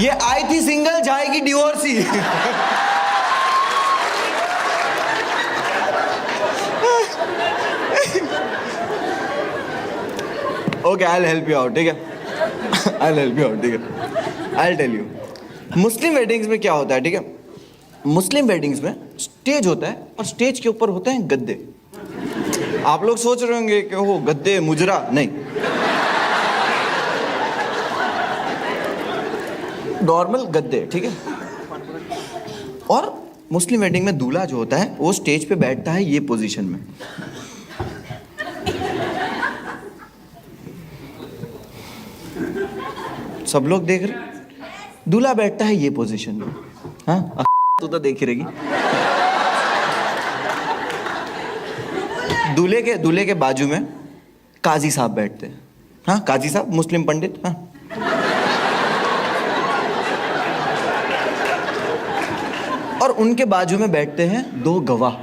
ये आई थी सिंगल, जाएगी divorcee. Okay, I will help you out, ठीक है? I will help you out, ठीक है? I will tell you. Muslim weddings में क्या होता है, ठीक है? मुस्लिम वेडिंग्स में स्टेज होता है और स्टेज के ऊपर होते हैं गद्दे। आप लोग सोच रहे होंगे कि वो गद्दे मुजरा, नहीं, नॉर्मल गद्दे, ठीक है? और मुस्लिम वेडिंग में दूल्हा जो होता है वो स्टेज पे बैठता है ये पोजीशन में। सब लोग देख रहे, दूल्हा बैठता है ये पोजीशन में। हाँ, तू तो देख ही रहेगी। दूल्हे के बाजू में काजी साहब बैठते हैं। हाँ, काजी साहब, मुस्लिम पंडित। हाँ, और उनके बाजू में बैठते हैं दो गवाह,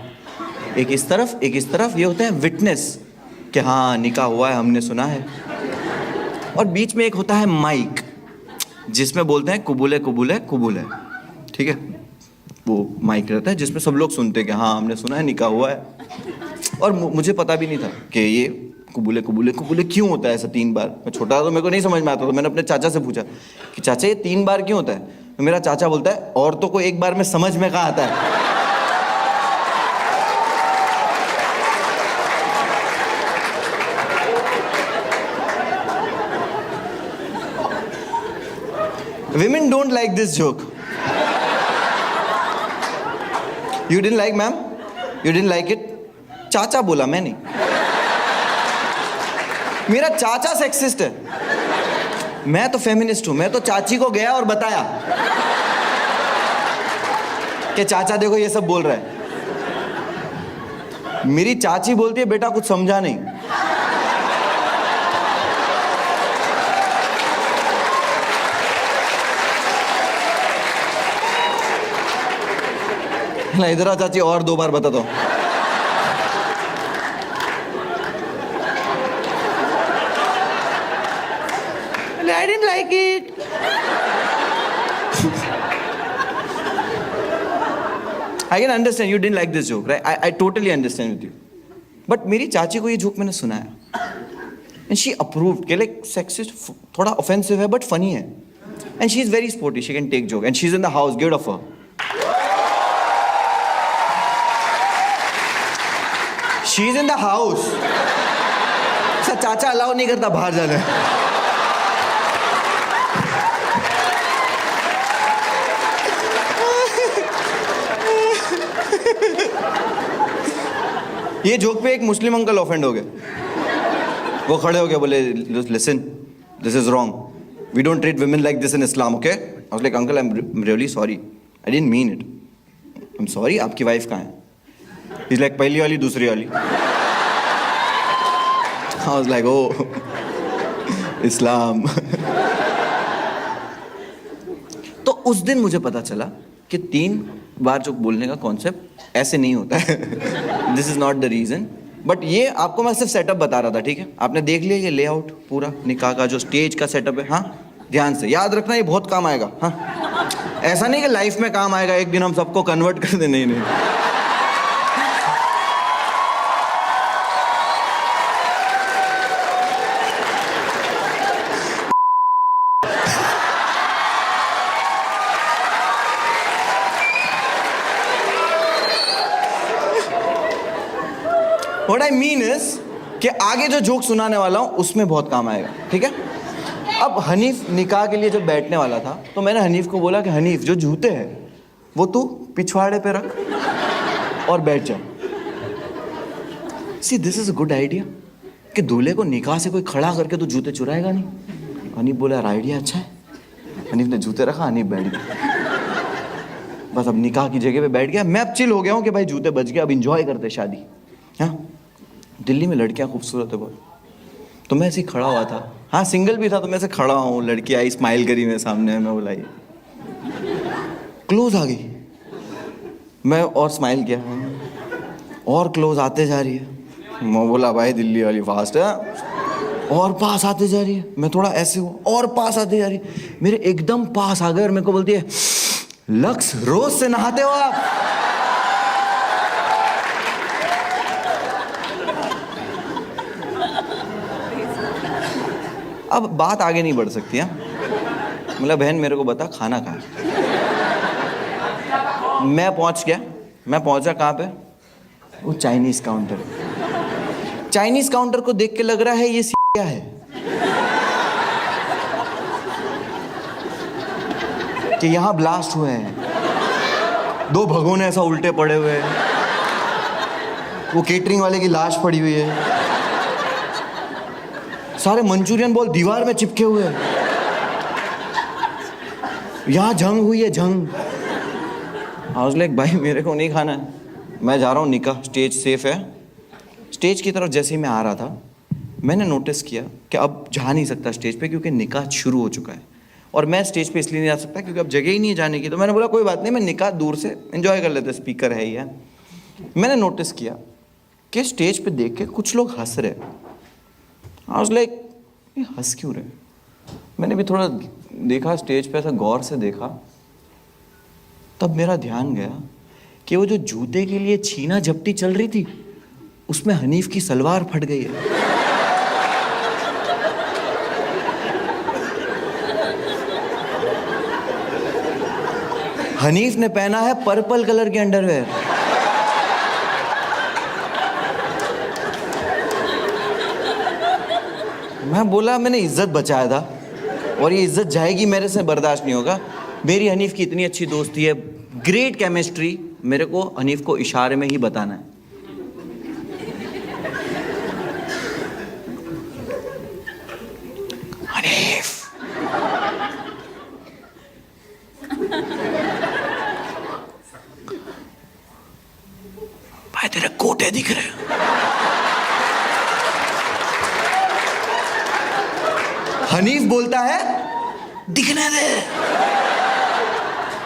एक इस तरफ एक इस तरफ। ये होते हैं विटनेस कि हाँ निकाह हुआ है, हमने सुना है। और बीच में एक होता है माइक जिसमें बोलते हैं कुबूल कुबूल कुबूल है, ठीक है? वो माइक रहता है जिसमें सब लोग सुनते हैं कि हाँ हमने सुना है, निकाह हुआ है। और मुझे पता भी नहीं था कि ये कुबूल कुबूल क्यों होता है ऐसा 3 बार। मैं छोटा था तो मेरे को नहीं समझ में आता, तो मैंने अपने चाचा से पूछा कि चाचा ये 3 बार क्यों होता है? तो मेरा चाचा बोलता है औरतों को एक बार में समझ में कहाँ आता है। Women don't like this joke. You didn't like, ma'am? You didn't like it? चाचा बोला, मैं नहीं। मेरा चाचा सेक्सिस्ट है, मैं तो फेमिनिस्ट हूं। मैं तो चाची को गया और बताया कि चाचा देखो ये सब बोल रहा है। मेरी चाची बोलती है बेटा कुछ समझा नहीं। ना इधर आ चाची, और 2 बार बता दो। I didn't like it. I can understand you didn't like this joke, right? I totally understand with you. But मेरी चाची को ये जोक मैंने सुनाया and she approved कि like sexist थोड़ा offensive है but funny है, and she is very sporty, she can take joke and she's in the house, give it up for her. She's in the house. चाचा allow नहीं करता बाहर जाने। ये जोक पे एक मुस्लिम अंकल ऑफेंड हो गए। वो खड़े हो गए, बोले listen, this is wrong, we don't treat women like this in Islam, okay? I was like, uncle, I'm really sorry, I didn't mean it, I'm sorry। आपकी वाइफ कहाँ है? He's like, पहली वाली दूसरी वाली। I was like, oh, इस्लाम। तो उस दिन मुझे पता चला कि 3 बार जो बोलने का कॉन्सेप्ट ऐसे नहीं होता है। This is not the reason, but ये आपको मैं सिर्फ सेटअप बता रहा था, ठीक है? आपने देख लिया ये लेआउट पूरा निकाह का जो स्टेज का सेटअप है। हाँ, ध्यान से याद रखना, ये बहुत काम आएगा। हाँ, ऐसा नहीं कि लाइफ में काम आएगा, एक दिन हम सबको कन्वर्ट कर दें, नहीं। What I mean is कि आगे जो जोक सुनाने वाला हूँ उसमें बहुत काम आएगा, ठीक है? अब हनीफ निकाह के लिए जब बैठने वाला था तो मैंने हनीफ को बोला कि हनीफ जो जूते हैं वो तू पिछवाड़े पे रख और बैठ जा। See this is a good idea कि दूल्हे को निकाह से कोई खड़ा करके तो जूते चुराएगा नहीं। हनीफ बोला यार आइडिया अच्छा है। हनीफ ने जूते रखा, हनीफ बैठ गया। बस अब निकाह की जगह पे बैठ गया। मैं अब चिल हो गया हूँ कि भाई जूते बच गए, अब इंजॉय करते शादी। हाँ, दिल्ली में लड़कियाँ खूबसूरत है बहुत, तो मैं ऐसे ही खड़ा हुआ था। हाँ, सिंगल भी था तो मैं ऐसे खड़ा हूँ, लड़की आई, स्माइल करी मेरे सामने, मैं बुलाई, क्लोज आ गई, मैं और स्माइल किया और क्लोज आते जा रही है। मैं बोला भाई दिल्ली वाली फास्ट है। और पास आते जा रही है, मैं थोड़ा ऐसे हुआ और पास आते जा रही है, मेरे एकदम पास आ गए और मेरे को बोलती है, लक्स रोज से नहाते हो आप? अब बात आगे नहीं बढ़ सकती है। मतलब बहन मेरे को बता खाना कहाँ है? मैं पहुंचा कहाँ पे? वो चाइनीज काउंटर। चाइनीज काउंटर को देख के लग रहा है ये क्या है कि यहां ब्लास्ट हुए हैं, 2 भगोने ऐसा उल्टे पड़े हुए हैं, वो केटरिंग वाले की लाश पड़ी हुई है, सारे मंचूरियन बॉल दीवार में चिपके हुए हैं, यहां जंग हुई है, जंग। लाइक भाई मेरे को नहीं खाना है, मैं जा रहा हूँ निकाह, स्टेज सेफ है। स्टेज की तरफ जैसे ही मैं आ रहा था, मैंने नोटिस किया कि अब जा नहीं सकता स्टेज पे क्योंकि निकाह शुरू हो चुका है, और मैं स्टेज पे इसलिए नहीं जा सकता क्योंकि अब जगह ही नहीं है जाने की। तो मैंने बोला कोई बात नहीं, मैं निकाह दूर से एंजॉय कर लेते, स्पीकर है ही है। मैंने नोटिस किया कि स्टेज पे देख के कुछ लोग हंस रहे। आई वाज लाइक ये हंस क्यों रहे? मैंने भी थोड़ा देखा, स्टेज पे ऐसा गौर से देखा, तब मेरा ध्यान गया कि वो जो जूते के लिए छीना झपटी चल रही थी उसमें हनीफ की सलवार फट गई है। हनीफ ने पहना है पर्पल कलर के अंडरवेयर। मैं बोला मैंने इज्जत बचाया था और ये इज्जत जाएगी, मेरे से बर्दाश्त नहीं होगा। मेरी हनीफ की इतनी अच्छी दोस्ती है, ग्रेट केमिस्ट्री, मेरे को हनीफ को इशारे में ही बताना है। हनीफ, भाई तेरे कोटे दिख रहे हैं। हनीफ बोलता है दिखने दे।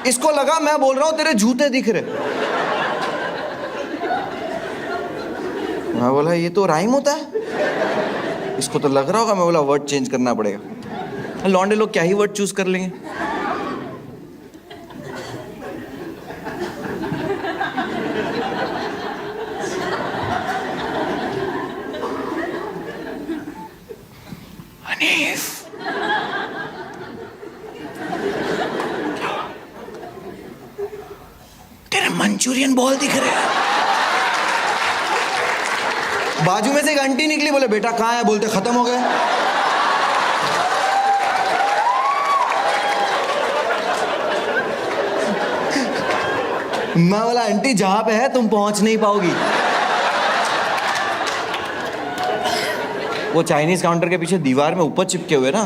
इसको लगा मैं बोल रहा हूं तेरे जूते दिख रहे। मैं बोला ये तो राइम होता है, इसको तो लग रहा होगा। मैं बोला वर्ड चेंज करना पड़ेगा। लौंडे लोग क्या ही वर्ड चूज कर लेंगे। हनीफ, तेरे मंचूरियन बॉल दिख रहे हैं। बाजू में से एक आंटी निकली, बोले बेटा कहाँ है? बोलते खत्म हो गए। मैं बोला आंटी जहां पे है तुम पहुंच नहीं पाओगी। वो चाइनीज काउंटर के पीछे दीवार में ऊपर चिपके हुए ना,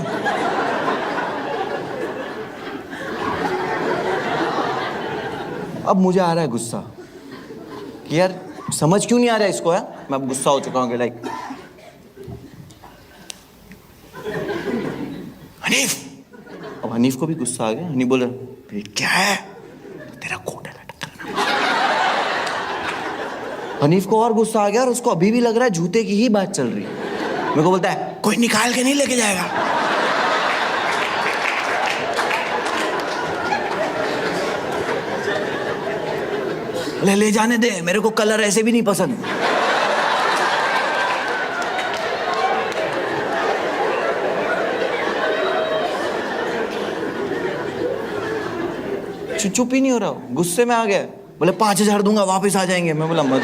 अब मुझे आ रहा है गुस्सा कि यार समझ क्यों नहीं आ रहा है इसको है। मैं अब गुस्सा हो चुका हूँ कि लाइक हनीफ। अब हनीफ को भी गुस्सा आ गया। हनीफ बोल रहा क्या है? तेरा कोट है। हनीफ को और गुस्सा आ गया और उसको अभी भी लग रहा है जूते की ही बात चल रही है। मेरे को बोलता है कोई निकाल के नहीं लेके जाएगा। ले जाने दे, मेरे को कलर ऐसे भी नहीं पसंद। चुप ही नहीं हो रहा, गुस्से में आ गया। बोले 5,000 दूंगा वापस आ जाएंगे। मैं बोला मत।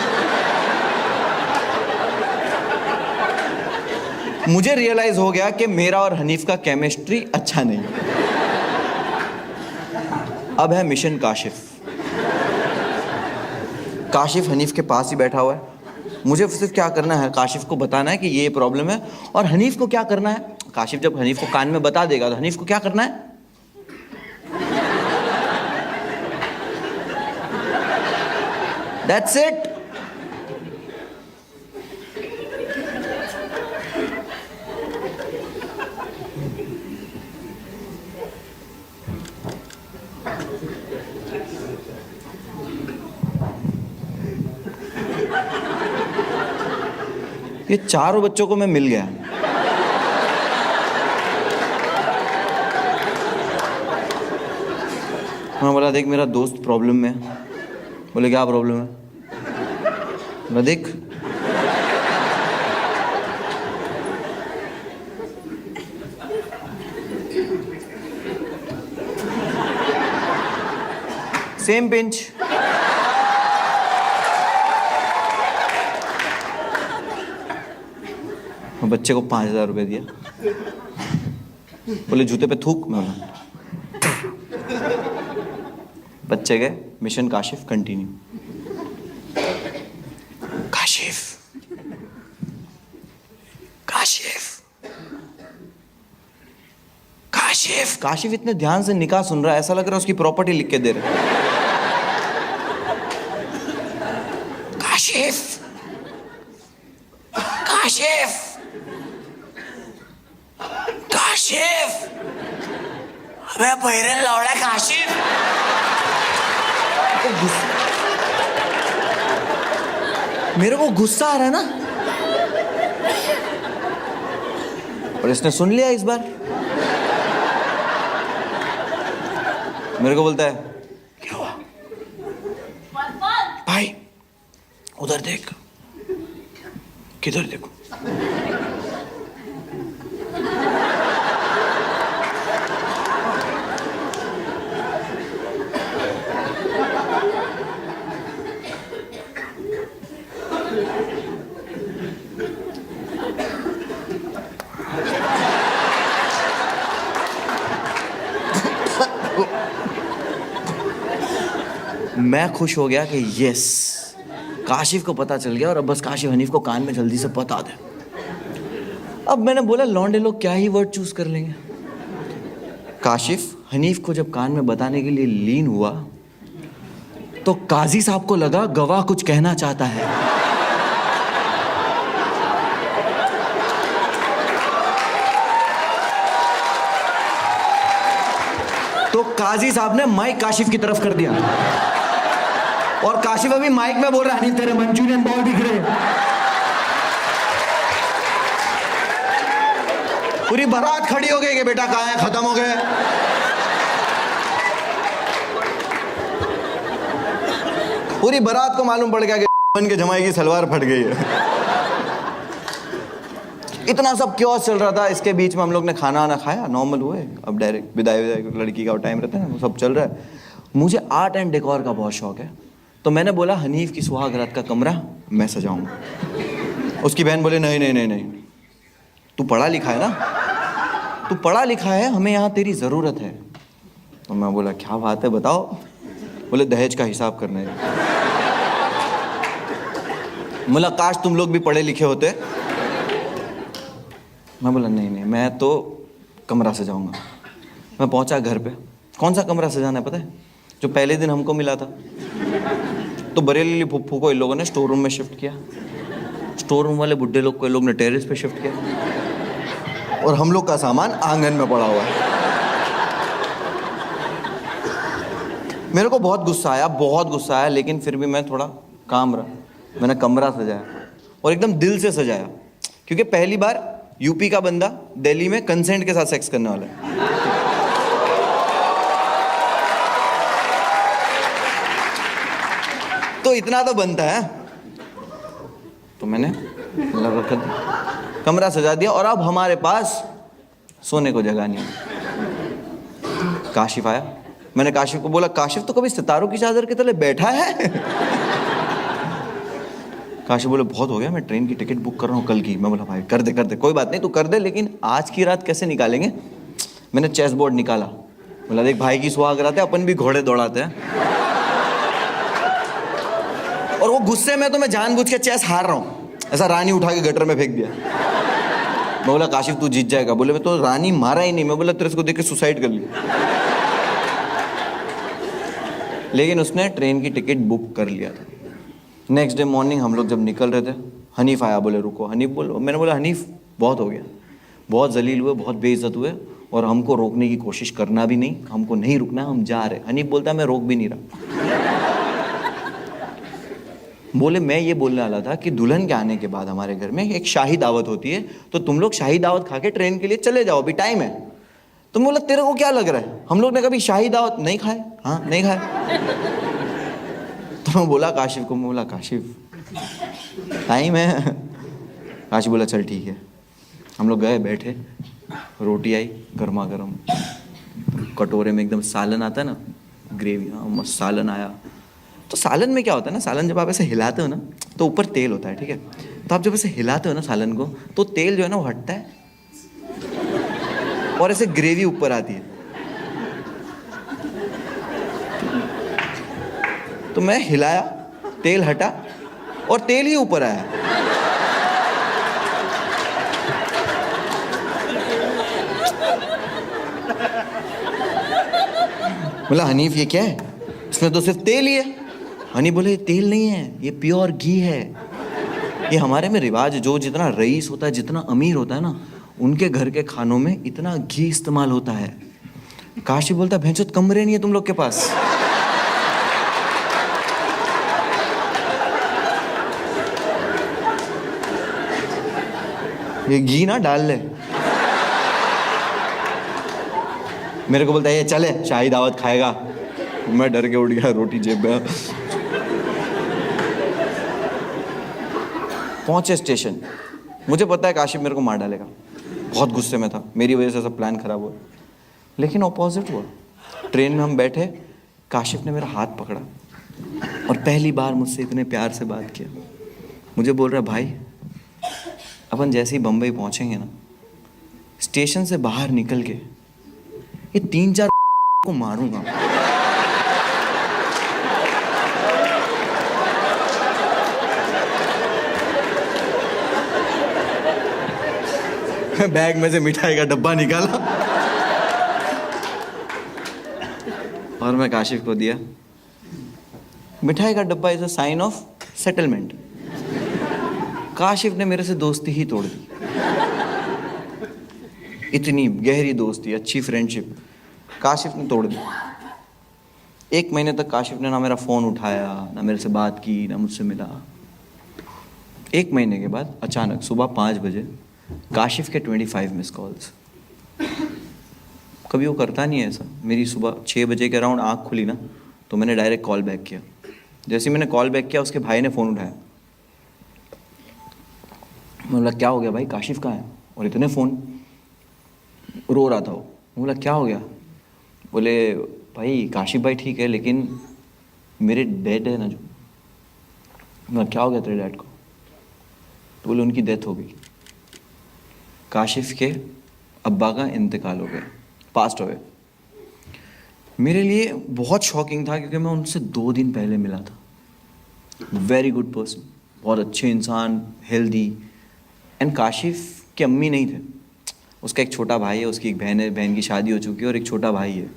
मुझे रियलाइज हो गया कि मेरा और हनीफ का केमिस्ट्री अच्छा नहीं। अब है मिशन काशिफ। काशिफ हनीफ के पास ही बैठा हुआ है। मुझे सिर्फ क्या करना है, काशिफ को बताना है कि ये प्रॉब्लम है। और हनीफ को क्या करना है, काशिफ जब हनीफ को कान में बता देगा तो हनीफ को क्या करना है, दैट्स इट। ये चारों बच्चों को मैं मिल गया। मैं बोला देख मेरा दोस्त प्रॉब्लम में है। बोले क्या प्रॉब्लम है? बोला देख सेम पिंच। बच्चे को 5,000 रुपये दिया। बोले जूते पे थूक। मैं बोला बच्चे गए। Mission Kashif continue. काशिफ काशिफ काशिफ काशिफ इतने ध्यान से निकाह सुन रहा है, ऐसा लग रहा है उसकी प्रॉपर्टी लिख के दे रहे। काशिफ काशिफ काशिफ अबे बहरे लौड़ा काशिफ। मेरे को गुस्सा आ रहा है ना, और इसने सुन लिया इस बार। मेरे को बोलता है क्या हुआ भाई? उधर देख। किधर देखो? मैं खुश हो गया कि यस, काशिफ को पता चल गया और अब बस काशिफ हनीफ को कान में जल्दी से बता दे। अब मैंने बोला लौंडे लोग क्या ही वर्ड चूज कर लेंगे। काशिफ हनीफ को जब कान में बताने के लिए लीन हुआ तो काजी साहब को लगा गवाह कुछ कहना चाहता है। तो काजी साहब ने माइक काशिफ की तरफ कर दिया और काशिफ अभी माइक में बोल रहा है, नहीं तेरे मंचूरियन बॉल दिख रहे। पूरी बारात खड़ी हो गई कि बेटा कहाँ है, खत्म हो गए। पूरी बारात को मालूम पड़ गया कि बन के जमाई की सलवार फट गई है। इतना सब क्योस चल रहा था। इसके बीच में हम लोग ने खाना वाना खाया, नॉर्मल हुए। अब डायरेक्ट विदाई लड़की का टाइम रहता है ना, सब चल रहा है। मुझे आर्ट एंड डेकोर का बहुत शौक है, तो मैंने बोला हनीफ की सुहागरात का कमरा मैं सजाऊंगा। उसकी बहन बोले नहीं नहीं नहीं नहीं, तू पढ़ा लिखा है ना, तू पढ़ा लिखा है, हमें यहाँ तेरी ज़रूरत है। तो मैं बोला क्या बात है बताओ। बोले दहेज का हिसाब करना है। बोला काश तुम लोग भी पढ़े लिखे होते। मैं बोला नहीं नहीं, मैं तो कमरा सजाऊंगा। मैं पहुंचा घर पे। कौन सा कमरा सजाना है पता है? जो पहले दिन हमको मिला था। तो बरेली फुफ्फू को इन लोगों ने स्टोर रूम में शिफ्ट किया, स्टोर रूम वाले बुड्ढे लोग को इन लोग ने टेरेस पे शिफ्ट किया, और हम लोग का सामान आंगन में पड़ा हुआ है। मेरे को बहुत गुस्सा आया, बहुत गुस्सा आया, लेकिन फिर भी मैं थोड़ा काम रहा। मैंने कमरा सजाया और एकदम दिल से सजाया, क्योंकि पहली बार यूपी का बंदा दिल्ली में कंसेंट के साथ सेक्स करने वाला है। तो इतना तो बनता है। तो मैंने रख दिया, कमरा सजा दिया, और अब हमारे पास सोने को जगह नहीं। काशिफ आया। मैंने काशिफ को बोला काशिफ तो कभी सितारों की चादर के तले बैठा है? काशिफ बोले बहुत हो गया, मैं ट्रेन की टिकट बुक कर रहा हूँ कल की। मैं बोला भाई कर दे कोई बात नहीं, तू कर दे, लेकिन आज की रात कैसे निकालेंगे? मैंने चेस बोर्ड निकाला। बोला देख भाई की सुहागरात है, अपन भी घोड़े दौड़ाते हैं। और वो गुस्से में तो मैं जानबूझ के चेस हार रहा हूँ, ऐसा रानी उठा के गटर में फेंक दिया। मैं बोला काशिफ तू जीत जाएगा। बोले मैं तो रानी मारा ही नहीं। मैं बोला तेरे को देख के सुसाइड कर ली। लेकिन उसने ट्रेन की टिकट बुक कर लिया था। नेक्स्ट डे मॉर्निंग हम लोग जब निकल रहे थे, हनीफ आया। बोले रुको। हनीफ बोलो। मैंने बोला हनीफ बहुत हो गया, बहुत जलील हुए, बहुत बेइज्जत हुए, और हमको रोकने की कोशिश करना भी नहीं, हमको नहीं रुकना, हम जा रहे। हनीफ बोलता है मैं रोक भी नहीं रहा। बोले मैं ये बोलने वाला था कि दुल्हन के आने के बाद हमारे घर में एक शाही दावत होती है, तो तुम लोग शाही दावत खा के ट्रेन के लिए चले जाओ, अभी टाइम है। तो मैं बोला तेरे को क्या लग रहा है, हम लोग ने कभी शाही दावत नहीं खाए? हाँ नहीं खाए। तो मैं बोला काशिफ को, मैं बोला काशिफ टाइम है। काशिफ बोला चल ठीक है। हम लोग गए, बैठे, रोटी आई गर्मा गर्म, कटोरे में एकदम सालन आता है ना, ग्रेवी, हाँ मस्त सालन आया। तो सालन में क्या होता है ना, सालन जब आप ऐसे हिलाते हो ना तो ऊपर तेल होता है, ठीक है। तो आप जब ऐसे हिलाते हो ना सालन को, तो तेल जो है ना वो हटता है और ऐसे ग्रेवी ऊपर आती है। तो मैं हिलाया, तेल हटा और तेल ही ऊपर आया। बोला हनीफ ये क्या है, इसमें तो सिर्फ तेल ही है। हनी बोले तेल नहीं है, ये प्योर घी है। ये हमारे में रिवाज है, जो जितना रईस होता है, जितना अमीर होता है ना, उनके घर के खानों में इतना घी इस्तेमाल होता है। काशी बोलता भैंचोद कमरे नहीं है तुम लोग के पास। ये घी ना डाल ले। मेरे को बोलता है ये चले शाही दावत खाएगा। मैं डर के उठ गया, रोटी जेब में। पहुंचे स्टेशन, मुझे पता है काशिफ मेरे को मार डालेगा, बहुत गुस्से में था, मेरी वजह से सब प्लान खराब हुआ। लेकिन ऑपोजिट हुआ। ट्रेन में हम बैठे, काशिफ ने मेरा हाथ पकड़ा और पहली बार मुझसे इतने प्यार से बात किया। मुझे बोल रहा भाई अपन जैसे ही बम्बई पहुंचेंगे ना, स्टेशन से बाहर निकल के ये 3-4 को मारूंगा। बैग में से मिठाई का डब्बा निकाला और मैं काशिफ को दिया। मिठाई का डब्बा is a sign of settlement. Kashif ने मेरे से दोस्ती ही तोड़ दी। इतनी गहरी दोस्ती, अच्छी फ्रेंडशिप काशिफ ने तोड़ दी। 1 महीने तक काशिफ ने ना मेरा फ़ोन उठाया, ना मेरे से बात की, ना मुझसे मिला। 1 महीने के बाद अचानक सुबह 5 बजे काशिफ के 25 मिस कॉल्स। कभी वो करता नहीं है ऐसा। मेरी सुबह 6 बजे के अराउंड आँख खुली ना, तो मैंने डायरेक्ट कॉल बैक किया। जैसे ही मैंने कॉल बैक किया, उसके भाई ने फ़ोन उठाया। मैं बोला क्या हो गया भाई, काशिफ कहाँ है? और इतने फ़ोन, रो रहा था वो। मैं बोला क्या हो गया? बोले भाई काशिफ भाई ठीक है, लेकिन मेरे डैड है ना जो। मैं क्या हो गया तेरे डैड को? तो बोले उनकी डेथ हो गई। काशिफ के अब्बा का इंतकाल हो गया, पास्ट अवे। मेरे लिए बहुत शॉकिंग था, क्योंकि मैं उनसे 2 दिन पहले मिला था। वेरी गुड पर्सन, बहुत अच्छे इंसान, हेल्दी। एंड काशिफ की अम्मी नहीं थे, उसका एक छोटा भाई है, उसकी एक बहन है, बहन की शादी हो चुकी है और एक छोटा भाई है।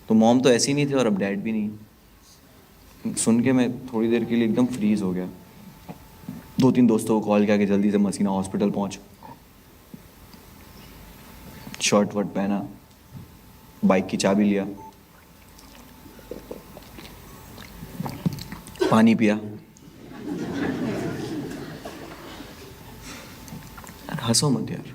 तो मॉम तो ऐसी नहीं थी और अब डैड भी नहीं। सुन के मैं थोड़ी देर के लिए एकदम फ्रीज हो गया। 2-3 दोस्तों को कॉल किया कि जल्दी से मसीना हॉस्पिटल पहुंच। शर्ट वर्ट पहना, बाइक की चाबी लिया, पानी पिया। हंसो मत यार।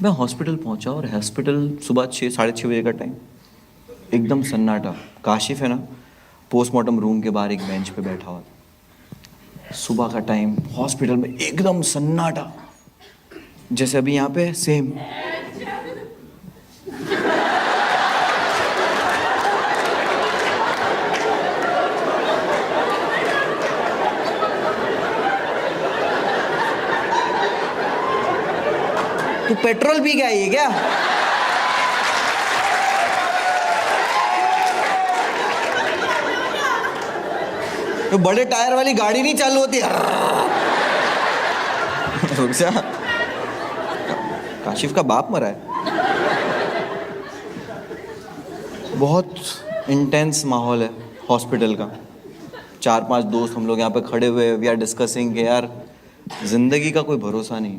मैं हॉस्पिटल पहुंचा और हॉस्पिटल सुबह 6-6:30 बजे का टाइम, एकदम सन्नाटा। काशिफ है ना, पोस्टमार्टम रूम के बाहर एक बेंच पे बैठा हुआ। सुबह का टाइम, हॉस्पिटल में एकदम सन्नाटा, जैसे अभी यहाँ पे सेम। तू पेट्रोल पी के आई है क्या? तो बड़े टायर वाली गाड़ी नहीं चालू होती? रुक जा, काशिफ का बाप मरा है। बहुत इंटेंस माहौल है हॉस्पिटल का। 4-5 दोस्त हम लोग यहाँ पे खड़े हुए, वी आर डिस्कसिंग कि यार जिंदगी का कोई भरोसा नहीं,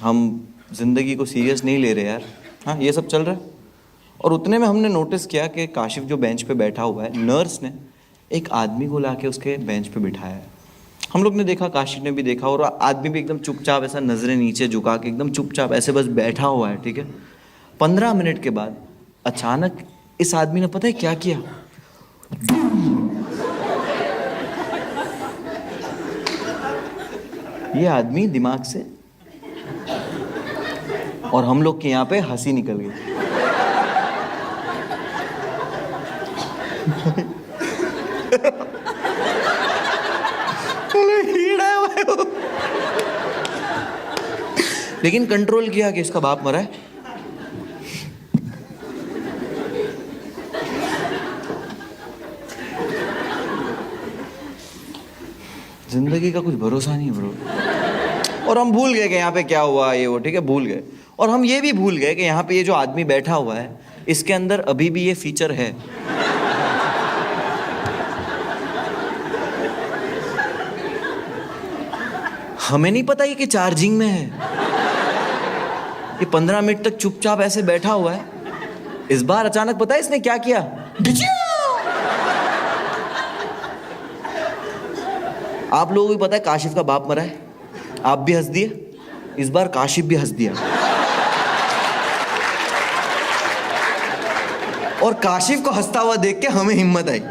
हम जिंदगी को सीरियस नहीं ले रहे यार। हाँ ये सब चल रहा है। और उतने में हमने नोटिस किया कि काशिफ जो बेंच पे बैठा हुआ है, नर्स ने एक आदमी को लाके उसके बेंच पे बिठाया है। हम लोग ने देखा, काशिफ ने भी देखा, और आदमी भी एकदम चुपचाप ऐसा नजरें नीचे झुका के एकदम चुपचाप ऐसे बस बैठा हुआ है, ठीक है। 15 मिनट के बाद अचानक इस आदमी ने पता है क्या किया? ये आदमी दिमाग से, और हम लोग के यहाँ पे हंसी निकल गई। लेकिन कंट्रोल किया कि इसका बाप मरा है। जिंदगी का कुछ भरोसा नहीं ब्रो। और हम भूल गए कि यहाँ पे क्या हुआ, ये वो, ठीक है, भूल गए। और हम ये भी भूल गए कि यहाँ पे ये जो आदमी बैठा हुआ है, इसके अंदर अभी भी ये फीचर है। हमें नहीं पता ये कि चार्जिंग में है। ये 15 मिनट तक चुपचाप ऐसे बैठा हुआ है। इस बार अचानक पता है इसने क्या किया? आप लोगों को भी पता है काशिफ का बाप मरा है, आप भी हंस दिए। इस बार काशिफ भी हंस दिया, और काशिफ को हंसता हुआ देख के हमें हिम्मत आई।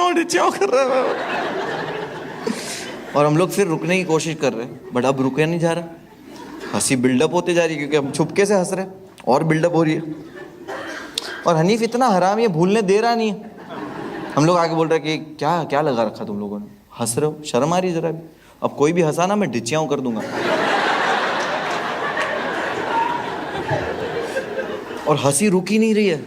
डिच्चियों कर रहा है। और हम लोग फिर रुकने की कोशिश कर रहे हैं, बट अब रुके नहीं जा रहा। हंसी बिल्डअप होते जा रही है, क्योंकि हम छुपके से हंस रहे हैं और बिल्डअप हो रही है। और हनीफ इतना हराम ये भूलने दे रहा नहीं है। हम लोग आगे बोल रहे हैं कि क्या क्या लगा रखा तुम लोगों ने, हंस रहे हो, शर्म आ रही जरा भी। अब कोई भी हंसा ना मैं डिच्चियाँ कर दूंगा। और हंसी रुक ही नहीं रही है।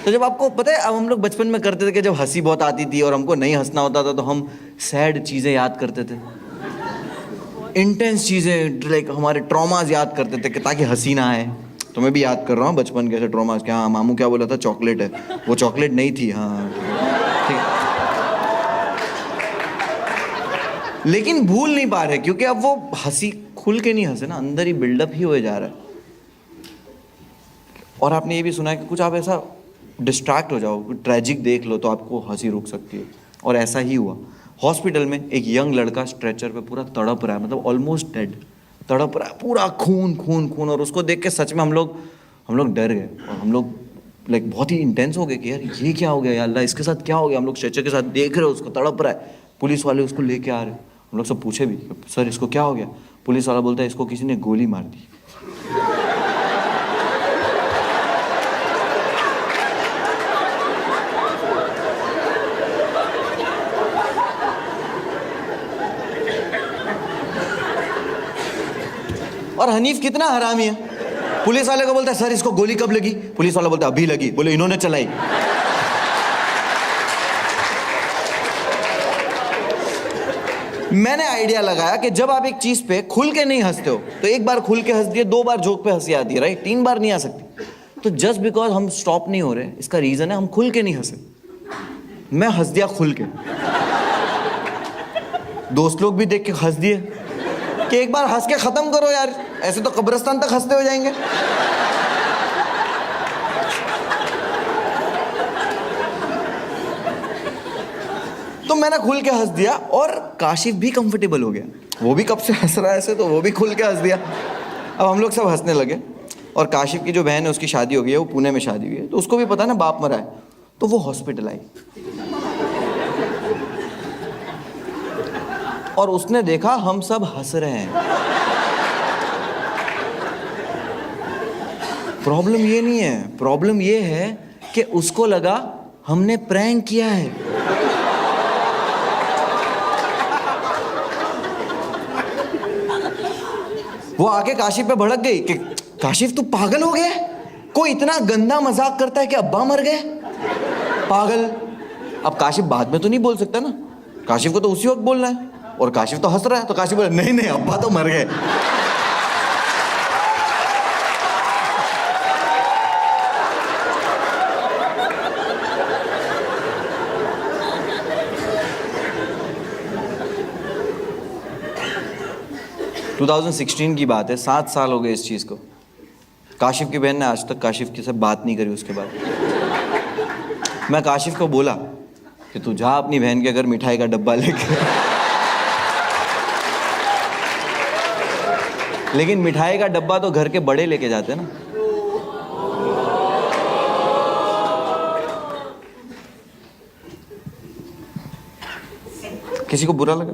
तो जब आपको पता है, अब हम लोग बचपन में करते थे कि जब हंसी बहुत आती थी और हमको नहीं हंसना होता था, तो हम सैड चीज़ें याद करते थे, इंटेंस चीज़ें, लाइक हमारे ट्रॉमाज याद करते थे कि ताकि हंसी ना आए। तो मैं भी याद कर रहा हूँ बचपन के ऐसे ट्रॉमाज के। हाँ, मामू क्या बोला था, चॉकलेट है, वो चॉकलेट नहीं थी। हाँ ठीक, लेकिन भूल नहीं पा रहे, क्योंकि अब वो हंसी खुल के नहीं हंसे ना, अंदर ही बिल्डअप ही हो जा रहा है। और आपने ये भी सुना है कि कुछ आप ऐसा डिस्ट्रैक्ट हो जाओ, ट्रेजिक देख लो, तो आपको हंसी रुक सकती है। और ऐसा ही हुआ। हॉस्पिटल में एक यंग लड़का स्ट्रेचर पे पूरा तड़प रहा है, मतलब ऑलमोस्ट डेड, तड़प रहा है, पूरा खून खून खून। और उसको देख के सच में हम लोग डर गए, और हम लोग लाइक बहुत ही इंटेंस हो गए कि यार ये क्या हो गया, या अल्लाह इसके साथ क्या हो गया। हम लोग स्ट्रेचर के साथ देख रहे हो, उसको तड़प रहा है, पुलिस वाले उसको लेके आ रहे हैं। हम लोग सब पूछे भी, सर इसको क्या हो गया? पुलिस वाला बोलता है इसको किसी ने गोली मार दी। और हनीफ कितना हरामी है, पुलिस वाले को बोलता है सर इसको गोली कब लगी? पुलिस वाला बोलता है अभी लगी। बोले इन्होंने चलाई। मैंने आइडिया लगाया कि जब आप एक चीज पे खुल के नहीं हंसते हो, तो एक बार खुल के हंस दिए, 2 बार जोक पे हंसी आती है, राइट? 3 बार नहीं आ सकती। तो जस्ट बिकॉज हम स्टॉप नहीं हो रहे, इसका रीजन है हम खुल के नहीं हंसे। मैं हंस दिया खुल के, दोस्त लोग भी देख के हंस दिए कि एक बार हंस के खत्म करो यार, ऐसे तो कब्रिस्तान तक हंसते हो जाएंगे। तो मैंने खुल के हंस दिया, और काशिफ भी कंफर्टेबल हो गया। वो भी कब से हंस रहा है ऐसे, तो वो भी खुल के हंस दिया। अब हम लोग सब हंसने लगे। और काशिफ की जो बहन है उसकी शादी हो गई है, वो पुणे में शादी हुई है, तो उसको भी पता है ना बाप मरा है, तो वो हॉस्पिटल आई। और उसने देखा हम सब हंस रहे हैं। प्रॉब्लम ये नहीं है, प्रॉब्लम ये है कि उसको लगा हमने प्रैंक किया है। वो आके काशिफ पे भड़क गई कि काशिफ तू पागल हो गया? कोई इतना गंदा मजाक करता है कि अब्बा मर गए? पागल। अब काशिफ बाद में तो नहीं बोल सकता ना, काशिफ को तो उसी वक्त बोलना है। और काशिफ तो हंस रहा है, तो काशिफ बोले नहीं नहीं अब्बा तो मर गए। (2016) की बात है, 7 साल हो गए इस चीज को। काशिफ की बहन ने आज तक काशिफ की से बात नहीं करी उसके बाद। मैं काशिफ को बोला कि तू जा अपनी बहन के घर मिठाई का डब्बा लेके, लेकिन मिठाई का डब्बा तो घर के बड़े लेके जाते हैं ना। किसी को बुरा लगा?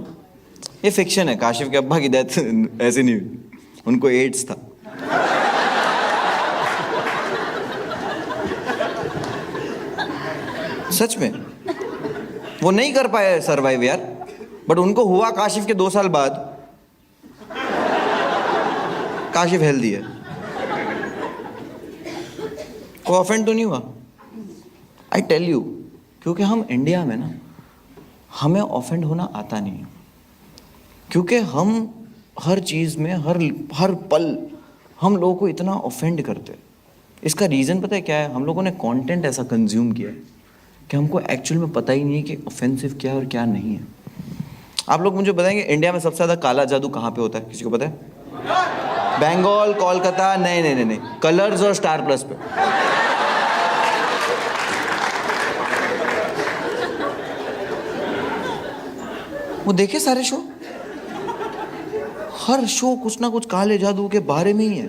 ये फिक्शन है। काशिफ के अब्बा की डेथ ऐसे नहीं हुई, उनको एड्स था। सच में वो नहीं कर पाए सरवाइव यार, बट उनको हुआ काशिफ के 2 साल बाद। काशिफ हेल्दी है, वो ऑफेंड तो नहीं हुआ। आई टेल यू, क्योंकि हम इंडिया में ना, हमें ऑफेंड होना आता नहीं है, क्योंकि हम हर चीज़ में हर पल हम लोगों को इतना ऑफेंड करते हैं। इसका रीज़न पता है क्या है? हम लोगों ने कंटेंट ऐसा कंज्यूम किया है कि हमको एक्चुअल में पता ही नहीं है कि ऑफेंसिव क्या है और क्या नहीं है। आप लोग मुझे बताएंगे इंडिया में सबसे ज़्यादा काला जादू कहाँ पे होता है? किसी को पता है? बंगाल, कोलकाता? नहीं, कलर्स और स्टार प्लस पे। वो देखे सारे शो, हर शो कुछ ना कुछ काले जादू के बारे में ही है।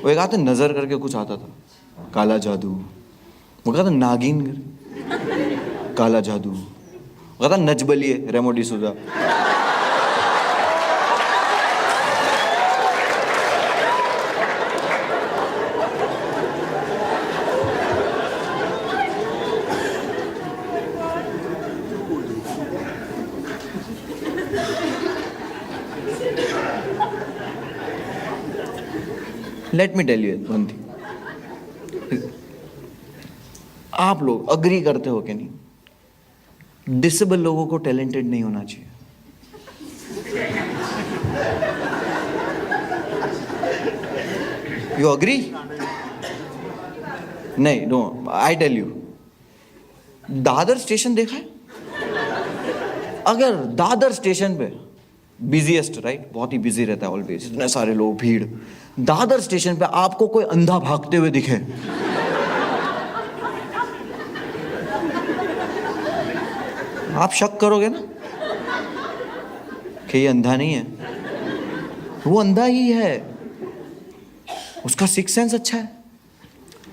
वो एक आते नजर करके कुछ आता था, काला जादू। वो कहता नागिन, काला जादू। वो कहता नजबलिए, Remo D'Souza. Let me tell you one thing, आप लोग अग्री करते हो कि नहीं, डिसेबल लोगों को टैलेंटेड नहीं होना चाहिए। You agree? नहीं, no, I tell you, Dadar station देखा है? अगर दादर स्टेशन पे बिजीएस्ट, राइट, बहुत ही बिजी रहता है ऑलवेज, इतने सारे लोग, भीड़। दादर स्टेशन पे आपको कोई अंधा भागते हुए दिखे, आप शक करोगे ना कि ये अंधा नहीं है? वो अंधा ही है, उसका सिक्स सेंस अच्छा है।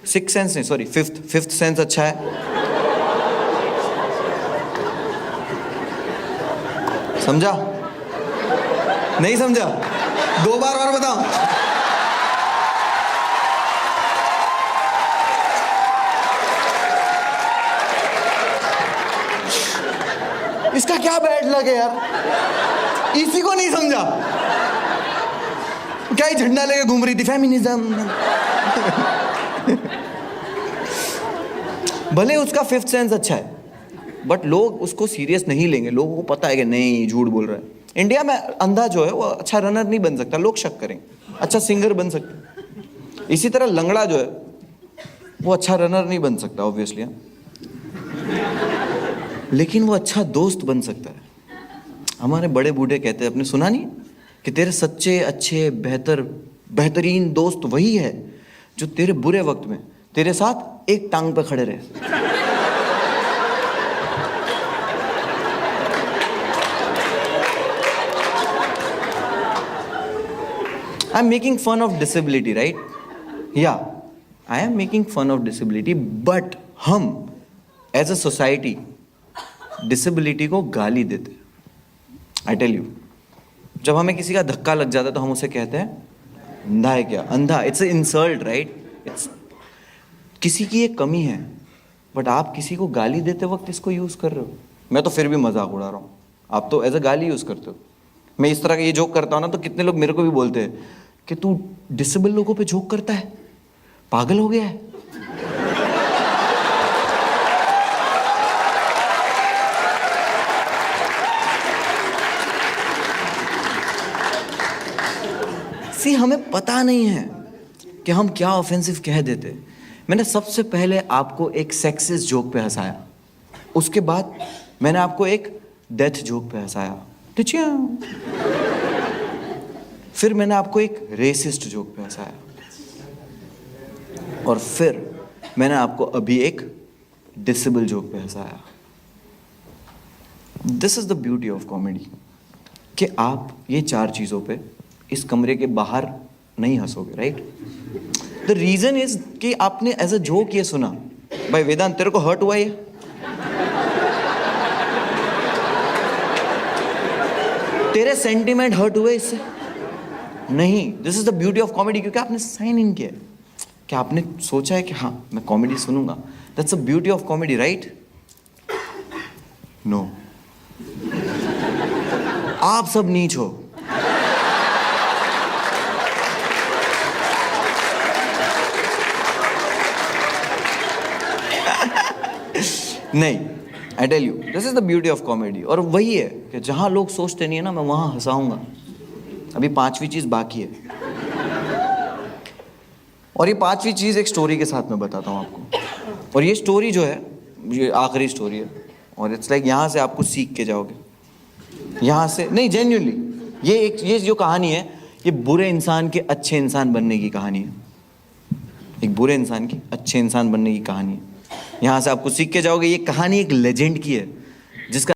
सिक्स सेंस नहीं, सॉरी, फिफ्थ सेंस अच्छा है। समझा? नहीं समझा? 2 बार और बताओ। इसका क्या बैड लग है यार? इसी को नहीं समझा? क्या ही झंडा लेके घूम रही थी, फेमिनिज्म। भले उसका फिफ्थ सेंस अच्छा है, बट लोग उसको सीरियस नहीं लेंगे। लोगों को पता है कि नहीं, झूठ बोल रहा है। इंडिया में अंधा जो है वो अच्छा रनर नहीं बन सकता, लोग शक करेंगे। अच्छा सिंगर बन सकता। इसी तरह लंगड़ा जो है वो अच्छा रनर नहीं बन सकता ऑब्वियसली, लेकिन वो अच्छा दोस्त बन सकता है। हमारे बड़े बूढ़े कहते हैं, आपने सुना नहीं कि तेरे सच्चे, अच्छे, बेहतरीन दोस्त वही है जो तेरे बुरे वक्त में तेरे साथ एक टांग पे खड़े रहे। I am making fun of disability, right? Yeah, I am making fun of disability, but हम as a society disability को गाली देते हैं। I tell you, जब हमें किसी का धक्का लग जाता है तो हम उसे कहते हैं अंधा है क्या? अंधा, it's an insult, right? It's किसी की एक कमी है, बट आप किसी को गाली देते वक्त इसको यूज कर रहे हो। मैं तो फिर भी मजाक उड़ा रहा हूँ, आप तो एज अ गाली यूज करते हो। मैं इस तरह का ये जोक करता हूँ ना, तो कितने लोग मेरे को भी बोलते हैं कि तू डिसेबल लोगों पे जोक करता है, पागल हो गया है। सी, हमें पता नहीं है कि हम क्या ऑफेंसिव कह देते। मैंने सबसे पहले आपको एक सेक्सिस्ट जोक पे हंसाया, उसके बाद मैंने आपको एक डेथ जोक पे हंसाया, फिर मैंने आपको एक रेसिस्ट जोक पे हंसाया। और फिर मैंने आपको अभी एक डिसेबल जोक पे हंसाया। This is the beauty of comedy कि आप ये 4 चीज़ों पे इस कमरे के बाहर नहीं हंसोगे, राइट? द रीजन इज कि आपने एज अ जोक ये सुना, भाई वेदांत तेरे को हर्ट हुआ ये, तेरे सेंटिमेंट हर्ट हुए इससे? नहीं, this is the beauty of comedy, क्योंकि आपने साइन इन किया है कि आपने सोचा है कि हाँ मैं कॉमेडी सुनूंगा। That's the beauty of comedy, right? No, आप सब नीच हो। नहीं, I tell you, this is the beauty of comedy. और वही है कि जहां लोग सोचते नहीं है ना, मैं वहां हंसाऊंगा। अभी 5वीं चीज बाकी है, और ये 5वीं चीज एक स्टोरी के साथ मैं बताता हूं आपको। और ये स्टोरी जो है, ये आखिरी स्टोरी है, और इट्स लाइक यहां से आपको सीख के जाओगे, यहां से नहीं, जेन्युइनली ये जो कहानी है, ये बुरे इंसान के अच्छे इंसान बनने की कहानी है। एक बुरे इंसान की अच्छे इंसान बनने की कहानी है। यहां से आपको सीख के जाओगे। ये कहानी एक लेजेंड की है जिसका